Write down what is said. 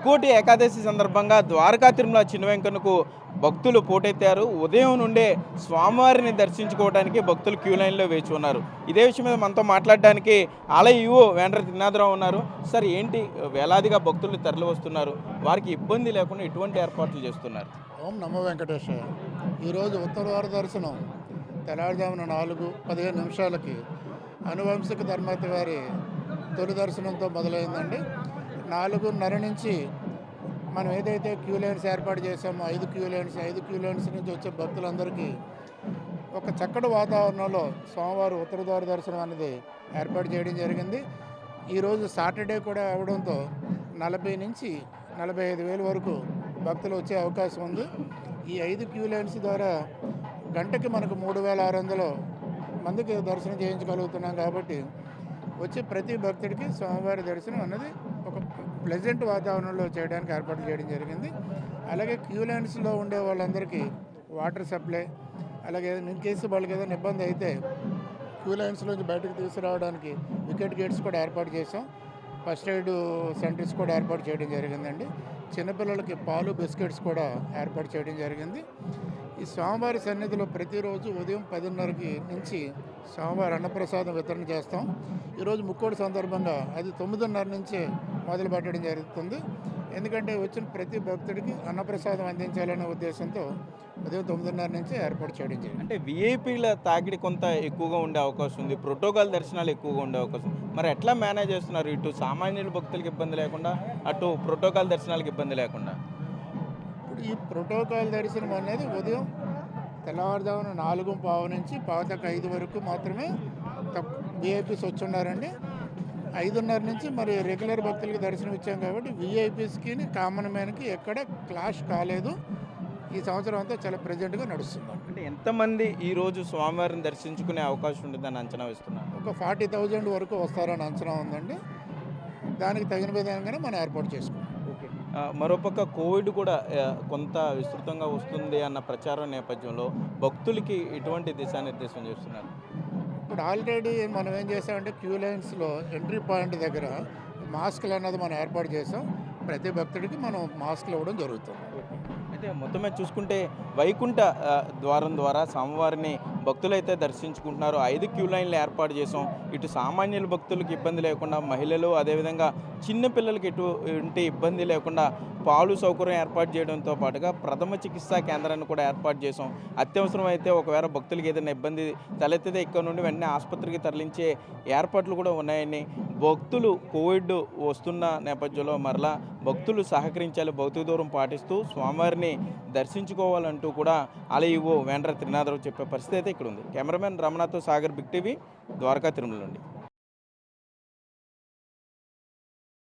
ముక్కోటి ఏకాదశి సందర్భంగా ద్వారకా తిరుమల చిన్న వెంకన్నకు భక్తులు పోటెత్తారు. ఉదయం నుండే స్వామివారిని దర్శించుకోవడానికి భక్తులు క్యూ లైన్లో వేచి ఉన్నారు. ఇదే విషయం మీద మనతో మాట్లాడడానికి ఆలయ ఈవో వేండ్ర త్రినాథరావు ఉన్నారు. సార్, ఏంటి వేలాదిగా భక్తులు తరలి వస్తున్నారు, వారికి ఇబ్బంది లేకుండా ఎటువంటి ఏర్పాట్లు చేస్తున్నారు? ఓం నమో వెంకటేశ్వర. ఈరోజు ఉత్తరవార దర్శనం తెల్లవారుజామున 4:15 అనువంశిక ధర్మత వారి తొలి దర్శనంతో మొదలైందండి. 4:30 నుంచి మనం ఏదైతే క్యూ లైన్స్ ఏర్పాటు చేసామో 5 క్యూ లైన్స్ నుంచి వచ్చే భక్తులందరికీ ఒక చక్కటి వాతావరణంలో స్వామివారి ఉత్తరద్వార దర్శనం అనేది ఏర్పాటు చేయడం జరిగింది. ఈరోజు సాటర్డే కూడా అవడంతో 40 నుంచి 45 వేల వరకు భక్తులు వచ్చే అవకాశం ఉంది. ఈ 5 క్యూ లైన్స్ ద్వారా గంటకి మనకు 3600 మందికి దర్శనం చేయించగలుగుతున్నాం. కాబట్టి వచ్చే ప్రతి భక్తుడికి స్వామివారి దర్శనం అన్నది ఒక ప్లెజెంట్ వాతావరణంలో చేయడానికి ఏర్పాటు చేయడం జరిగింది. అలాగే క్యూ లైన్స్లో ఉండే వాళ్ళందరికీ వాటర్ సప్లై, అలాగే ఇన్ కేసు వాళ్ళకి ఏదైనా ఇబ్బంది అయితే క్యూ లైన్స్లోంచి బయటకు తీసుకురావడానికి వికెట్ గేట్స్ కూడా ఏర్పాటు చేసాం. ఫస్ట్ ఎయిడ్ సెంటర్స్ కూడా ఏర్పాటు చేయడం జరిగిందండి. చిన్నపిల్లలకి పాలు బిస్కెట్స్ కూడా ఏర్పాటు చేయడం జరిగింది. ఈ స్వామివారి సన్నిధిలో ప్రతిరోజు ఉదయం 10:30 నుంచి స్వామివారి అన్నప్రసాదం వితరణ చేస్తాం. ఈరోజు ముక్కోటి సందర్భంగా అది 9:30 నుంచే మొదలు పెట్టడం జరుగుతుంది. ఎందుకంటే వచ్చిన ప్రతి భక్తుడికి అన్నప్రసాదం అందించాలనే ఉద్దేశంతో ఉదయం 9:30 నుంచి ఏర్పాటు చేయడం జరిగింది. అంటే విఐపీల తాకిడి కొంత ఎక్కువగా ఉండే అవకాశం ఉంది, ప్రోటోకాల్ దర్శనాలు ఎక్కువగా ఉండే అవకాశం. మరి ఎట్లా మేనేజ్ చేస్తున్నారు? ఇటు సామాన్యుల భక్తులకు ఇబ్బంది లేకుండా, అటు ప్రోటోకాల్ దర్శనాలకు ఇబ్బంది లేకుండా. ఇప్పుడు ఈ ప్రోటోకాల్ దర్శనం అనేది ఉదయం తెల్లవారుజామున 4:15 నుంచి 4:05 వరకు మాత్రమే విఐపీస్ వచ్చి ఉన్నారండి. 5:30 నుంచి మరి రెగ్యులర్ భక్తులకి దర్శనం ఇచ్చాం కాబట్టి విఐపీస్కి కామన్ మ్యాన్కి ఎక్కడ క్లాష్ కాలేదు. ఈ సంవత్సరం అంతా చాలా ప్రెజెంట్గా నడుస్తుంది. అంటే ఎంతమంది ఈరోజు స్వామివారిని దర్శించుకునే అవకాశం ఉంటుందని అంచనా వేస్తున్నారు? ఒక 40,000 వరకు వస్తారని అంచనా ఉందండి. దానికి తగిన విధంగానే మనం ఏర్పాటు చేసుకున్నాం. ఓకే. మరోపక్క కోవిడ్ కూడా కొంత విస్తృతంగా వస్తుంది అన్న ప్రచారం నేపథ్యంలో భక్తులకి ఎటువంటి దిశానిర్దేశం చేస్తున్నారు? ఇప్పుడు ఆల్రెడీ మనం ఏం చేసామంటే క్యూ లైన్స్లో ఎంట్రీ పాయింట్ దగ్గర మాస్కులు అన్నది మనం ఏర్పాటు చేసాం. ప్రతి భక్తుడికి మనం మాస్కులు ఇవ్వడం జరుగుతుంది. అయితే మొత్తమే చూసుకుంటే వైకుంఠ ద్వారం ద్వారా స్వామివారిని భక్తులైతే దర్శించుకుంటున్నారు. 5 క్యూ లైన్లు ఏర్పాటు చేసాం. ఇటు సామాన్యుల భక్తులకు ఇబ్బంది లేకుండా, మహిళలు అదేవిధంగా చిన్నపిల్లలకి ఎటువంటి ఇబ్బంది లేకుండా పాలు సౌకర్యం ఏర్పాటు చేయడంతో పాటుగా ప్రథమ చికిత్సా కేంద్రాన్ని కూడా ఏర్పాటు చేసాం. అత్యవసరం అయితే ఒకవేళ భక్తులకి ఏదైనా ఇబ్బంది తలెత్తితే ఇక్కడ నుండి వెంటనే ఆసుపత్రికి తరలించే ఏర్పాట్లు కూడా ఉన్నాయని, భక్తులు కోవిడ్ వస్తున్న నేపథ్యంలో మరలా భక్తులు సహకరించాలి, భౌతిక దూరం పాటిస్తూ స్వామివారిని దర్శించుకోవాలంటూ కూడా ఆలయ ఈవో వేండ్ర త్రినాథరావు చెప్పే పరిస్థితి అయితే ఇక్కడ ఉంది. కెమెరామెన్ రమణతో సాగర్, బిగ్ టీవీ, ద్వారకా తిరుమల నుండి.